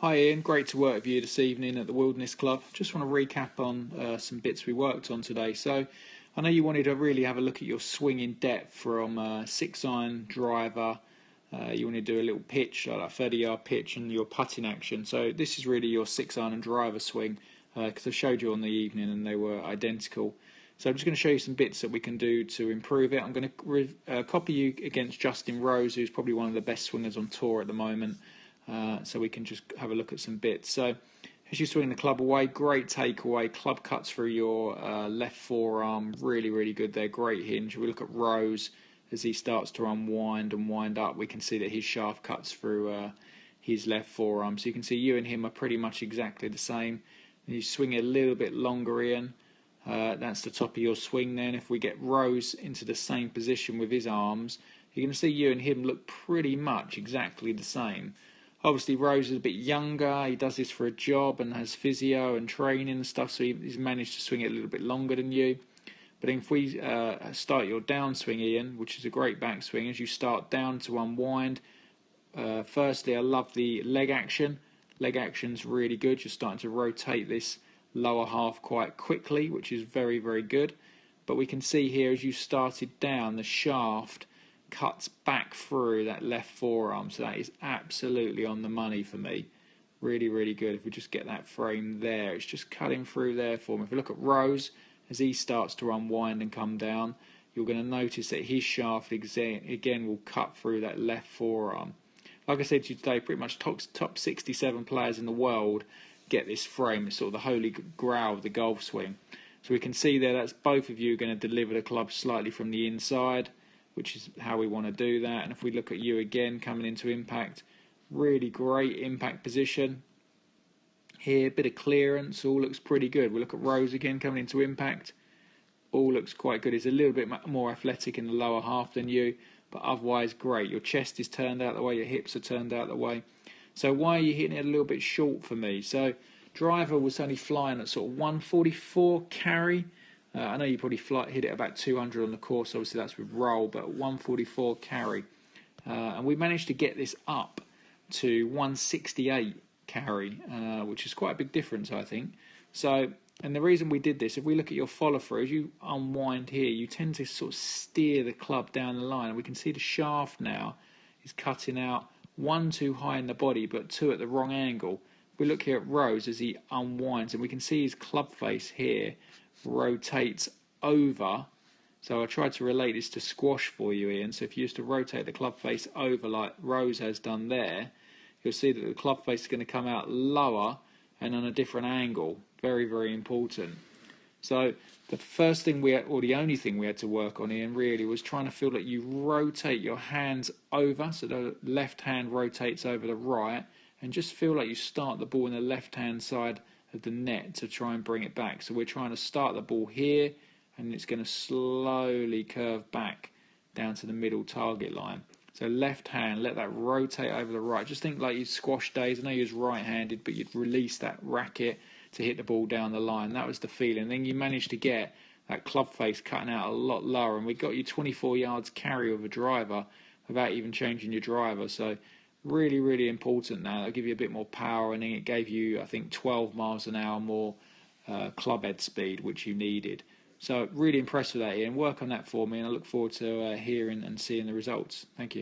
Hi Ian, great to work with you this evening at the Wilderness Club. Just want to recap on some bits we worked on today. So I know you wanted to really have a look at your swing in depth from 6-iron driver. You want to do a little pitch, like a 30-yard pitch, and your putting action. So this is really your 6-iron and driver swing because I showed you on the evening and they were identical. So I'm just going to show you some bits that we can do to improve it. I'm going to copy you against Justin Rose, who's probably one of the best swingers on tour at the moment. So we can just have a look at some bits. So as you swing the club away, great takeaway. Club cuts through your left forearm, really good there, great hinge. We look at Rose as he starts to unwind and wind up. We can see that his shaft cuts through his left forearm. So you can see you and him are pretty much exactly the same. And you swing it a little bit longer, Ian. That's the top of your swing then. If we get Rose into the same position with his arms, you're going to see you and him look pretty much exactly the same. Obviously, Rose is a bit younger. He does this for a job and has physio and training and stuff, so he's managed to swing it a little bit longer than you. But if we start your downswing, Ian, which is a great backswing, as you start down to unwind, firstly, I love the leg action. Leg action's really good. You're starting to rotate this lower half quite quickly, which is very good. But we can see here, as you started down, the shaft cuts back through that left forearm, so that is absolutely on the money for me. Really good. If we just get that frame there, it's just cutting through there for me. If we look at Rose, as he starts to unwind and come down, you're going to notice that his shaft again will cut through that left forearm. Like I said to you today, pretty much top 67 players in the world get this frame. It's sort of the holy grail of the golf swing. So we can see there, that's both of you going to deliver the club slightly from the inside, which is how we want to do that. And if we look at you again coming into impact, really great impact position. Here, bit of clearance, all looks pretty good. We look at Rose again coming into impact, all looks quite good. He's a little bit more athletic in the lower half than you, but otherwise great. Your chest is turned out the way, your hips are turned out the way. So why are you hitting it a little bit short for me? So driver was only flying at sort of 144 carry. I know you probably hit it about 200 on the course, obviously that's with roll, but 144 carry. And we managed to get this up to 168 carry, which is quite a big difference, I think. So, and the reason we did this, if we look at your follow through, as you unwind here, you tend to sort of steer the club down the line. And we can see the shaft now is cutting out, one too high in the body, but two at the wrong angle. If we look here at Rose as he unwinds, and we can see his club face here rotates over. So I tried to relate this to squash for you, Ian. So if you used to rotate the club face over like Rose has done there, you'll see that the club face is going to come out lower and on a different angle. Very important. So the first thing or the only thing we had to work on, Ian, really was trying to feel that you rotate your hands over, so the left hand rotates over the right, and just feel like you start the ball in the left hand side of the net to try and bring it back. So we're trying to start the ball here, and it's going to slowly curve back down to the middle target line. So left hand, let that rotate over the right. Just think like you'd squash days. I know you're right-handed, but you'd release that racket to hit the ball down the line. That was the feeling. Then you managed to get that club face cutting out a lot lower, and we got you 24 yards carry with a driver without even changing your driver. So really important now. That'll give you a bit more power, and then it gave you, I think, 12 miles an hour more club head speed, which you needed. So really impressed with that, Ian. Work on that for me, and I look forward to hearing and seeing the results. Thank you.